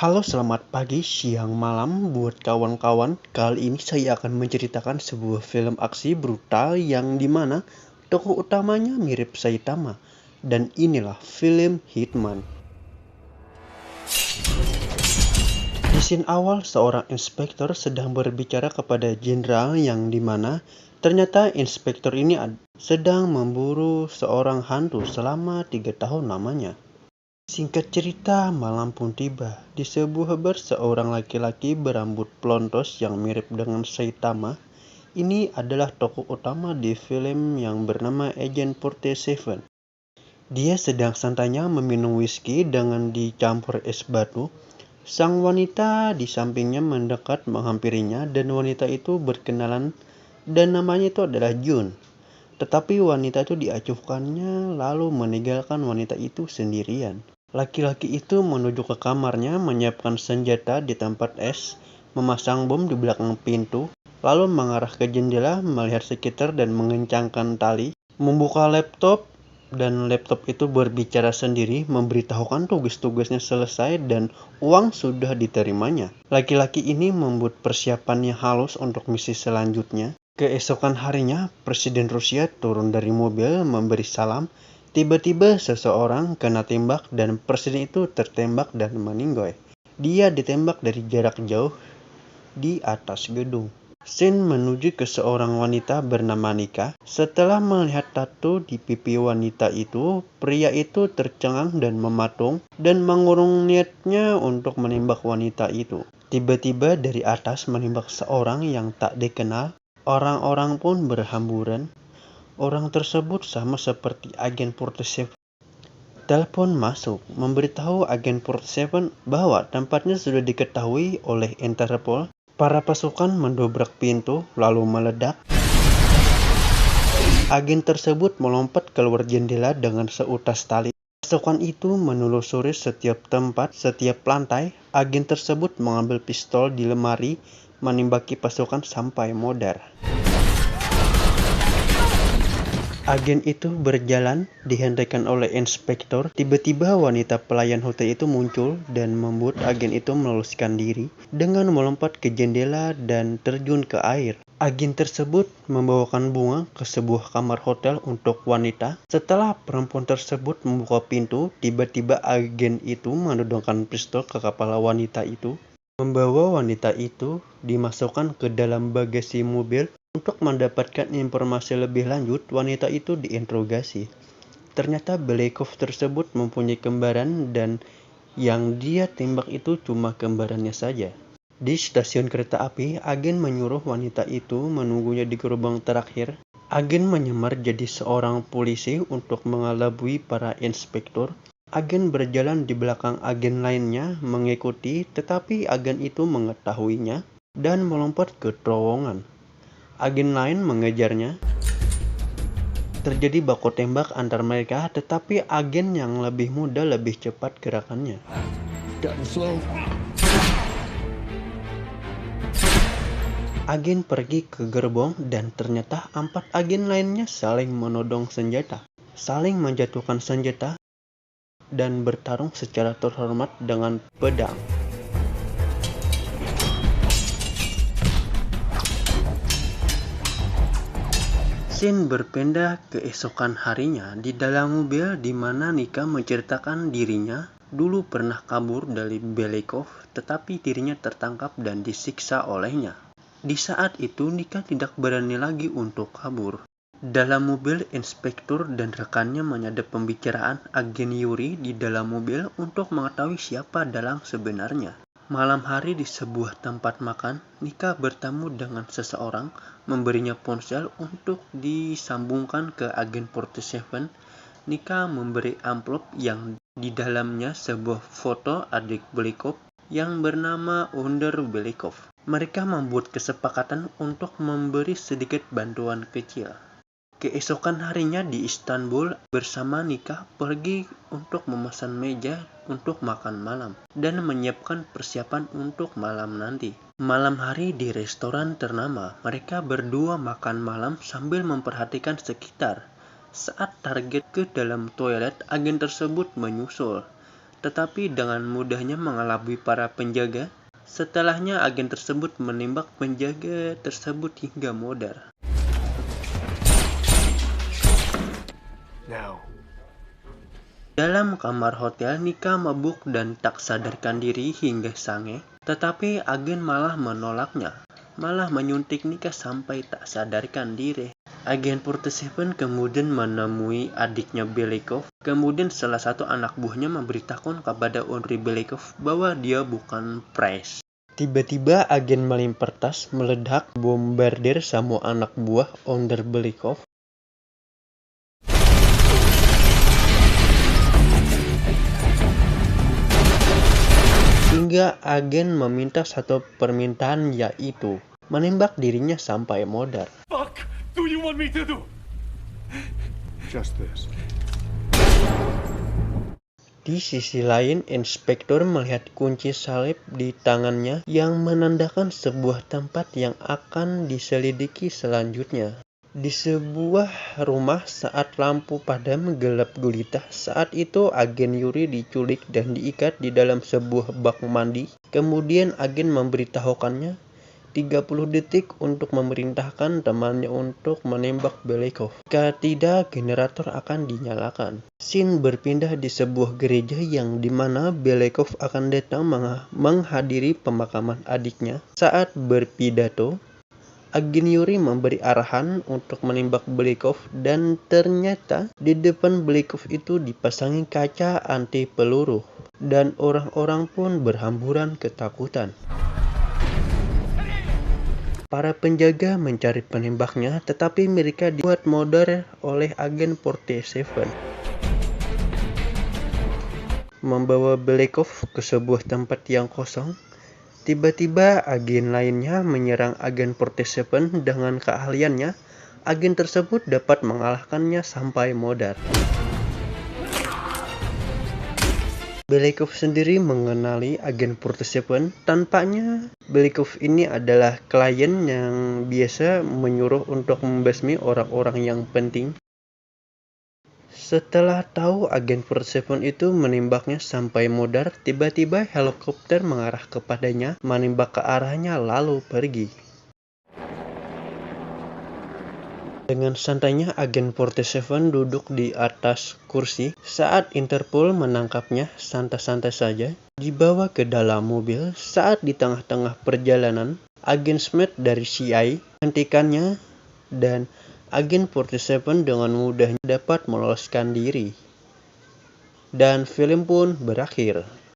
Halo, selamat pagi, siang, malam buat kawan-kawan. Kali ini saya akan menceritakan sebuah film aksi brutal yang dimana tokoh utamanya mirip Saitama. Dan inilah film Hitman. Di scene awal, seorang inspektur sedang berbicara kepada jenderal yang dimana ternyata inspektur ini sedang memburu seorang hantu selama 3 tahun lamanya. Singkat cerita, malam pun tiba. Di sebuah bar, seorang laki-laki berambut blondos yang mirip dengan Saitama. Ini adalah tokoh utama di film yang bernama Agent 47. Dia sedang santainya meminum whisky dengan dicampur es batu. Sang wanita di sampingnya mendekat menghampirinya dan wanita itu berkenalan dan namanya itu adalah Jun. Tetapi wanita itu diacuhkannya lalu meninggalkan wanita itu sendirian. Laki-laki itu menuju ke kamarnya, menyiapkan senjata di tempat es, memasang bom di belakang pintu, lalu mengarah ke jendela, melihat sekitar dan mengencangkan tali, membuka laptop, dan laptop itu berbicara sendiri, memberitahukan tugas-tugasnya selesai dan uang sudah diterimanya. Laki-laki ini membuat persiapannya halus untuk misi selanjutnya. Keesokan harinya, Presiden Rusia turun dari mobil memberi salam. Tiba-tiba seseorang kena tembak dan presiden itu tertembak dan meninggoy. Dia ditembak dari jarak jauh di atas gedung. Scene menuju ke seorang wanita bernama Nika. Setelah melihat tato di pipi wanita itu, pria itu tercengang dan mematung dan mengurung niatnya untuk menembak wanita itu. Tiba-tiba dari atas menembak seorang yang tak dikenal. Orang-orang pun berhamburan. Orang tersebut sama seperti agen 47. Telepon masuk, memberitahu agen 47 bahwa tempatnya sudah diketahui oleh Interpol. Para pasukan mendobrak pintu, lalu meledak. Agen tersebut melompat keluar jendela dengan seutas tali. Pasukan itu menelusuri setiap tempat, setiap lantai. Agen tersebut mengambil pistol di lemari, menembaki pasukan sampai modar. Agen itu berjalan, dihentikan oleh inspektur. Tiba-tiba wanita pelayan hotel itu muncul dan membuat agen itu meloloskan diri dengan melompat ke jendela dan terjun ke air. Agen tersebut membawakan bunga ke sebuah kamar hotel untuk wanita. Setelah perempuan tersebut membuka pintu, tiba-tiba agen itu menodongkan pistol ke kepala wanita itu. Membawa wanita itu dimasukkan ke dalam bagasi mobil. Untuk mendapatkan informasi lebih lanjut, wanita itu diinterogasi. Ternyata Belikov tersebut mempunyai kembaran dan yang dia tembak itu cuma kembarannya saja. Di stasiun kereta api, agen menyuruh wanita itu menunggunya di gerbang terakhir. Agen menyamar jadi seorang polisi untuk mengelabui para inspektur. Agen berjalan di belakang agen lainnya mengikuti, tetapi agen itu mengetahuinya dan melompat ke terowongan. Agen lain mengejarnya. Terjadi baku tembak antar mereka, tetapi agen yang lebih muda lebih cepat gerakannya. Agen pergi ke gerbong dan ternyata 4 agen lainnya saling menodong senjata, saling menjatuhkan senjata, dan bertarung secara terhormat dengan pedang. Scene berpindah keesokan harinya di dalam mobil di mana Nika menceritakan dirinya dulu pernah kabur dari Belikov, tetapi dirinya tertangkap dan disiksa olehnya. Di saat itu Nika tidak berani lagi untuk kabur. Dalam mobil, inspektur dan rekannya menyadap pembicaraan agen Yuri di dalam mobil untuk mengetahui siapa dalang sebenarnya. Malam hari di sebuah tempat makan, Nika bertemu dengan seseorang, memberinya ponsel untuk disambungkan ke agen 47. Nika memberi amplop yang di dalamnya sebuah foto adik Belikov yang bernama Under Belikov. Mereka membuat kesepakatan untuk memberi sedikit bantuan kecil. Keesokan harinya di Istanbul bersama Nika pergi untuk memesan meja untuk makan malam dan menyiapkan persiapan untuk malam nanti. Malam hari di restoran ternama, mereka berdua makan malam sambil memperhatikan sekitar. Saat target ke dalam toilet, agen tersebut menyusul. tetapi dengan mudahnya mengelabui para penjaga. Setelahnya, agen tersebut menembak penjaga tersebut hingga modar. Dalam kamar hotel, Nika mabuk dan tak sadarkan diri hingga sange, tetapi agen malah menolaknya, malah menyuntik Nika sampai tak sadarkan diri. Agen 47 kemudian menemui adiknya Belikov. Kemudian salah satu anak buahnya memberitahukan kepada Andrei Belikov bahwa dia bukan Price. Tiba-tiba agen melempar tas, meledak, bombardir semua anak buah Andrei Belikov. Hingga agen meminta satu permintaan, yaitu menembak dirinya sampai modar. Fuck do you want me to do? Just this. Di sisi lain, inspektur melihat kunci salib di tangannya yang menandakan sebuah tempat yang akan diselidiki selanjutnya. Di sebuah rumah saat lampu padam gelap gulita, saat itu agen Yuri diculik dan diikat di dalam sebuah bak mandi. Kemudian agen memberitahukannya 30 detik untuk memerintahkan temannya untuk menembak Belikov. Jika tidak, generator akan dinyalakan. Scene berpindah di sebuah gereja yang dimana Belikov akan datang menghadiri pemakaman adiknya. Saat berpidato, agen Yuri memberi arahan untuk menembak Belikov dan ternyata di depan Belikov itu dipasangi kaca anti peluru dan orang-orang pun berhamburan ketakutan. Para penjaga mencari penembaknya, tetapi mereka dibuat modar oleh agen 47. Membawa Belikov ke sebuah tempat yang kosong. Tiba-tiba agen lainnya menyerang agen 47 dengan keahliannya. Agen tersebut dapat mengalahkannya sampai modar. Belikov sendiri mengenali agen 47. Tampaknya Belikov ini adalah klien yang biasa menyuruh untuk membasmi orang-orang yang penting. Setelah tahu agen 47 itu menembaknya sampai modar, tiba-tiba helikopter mengarah kepadanya, menembak ke arahnya lalu pergi. Dengan santainya agen 47 duduk di atas kursi. Saat Interpol menangkapnya, santai-santai saja dibawa ke dalam mobil. Saat di tengah-tengah perjalanan, agen Smith dari CIA menghentikannya dan agen 47 dengan mudahnya dapat meloloskan diri. Dan film pun berakhir.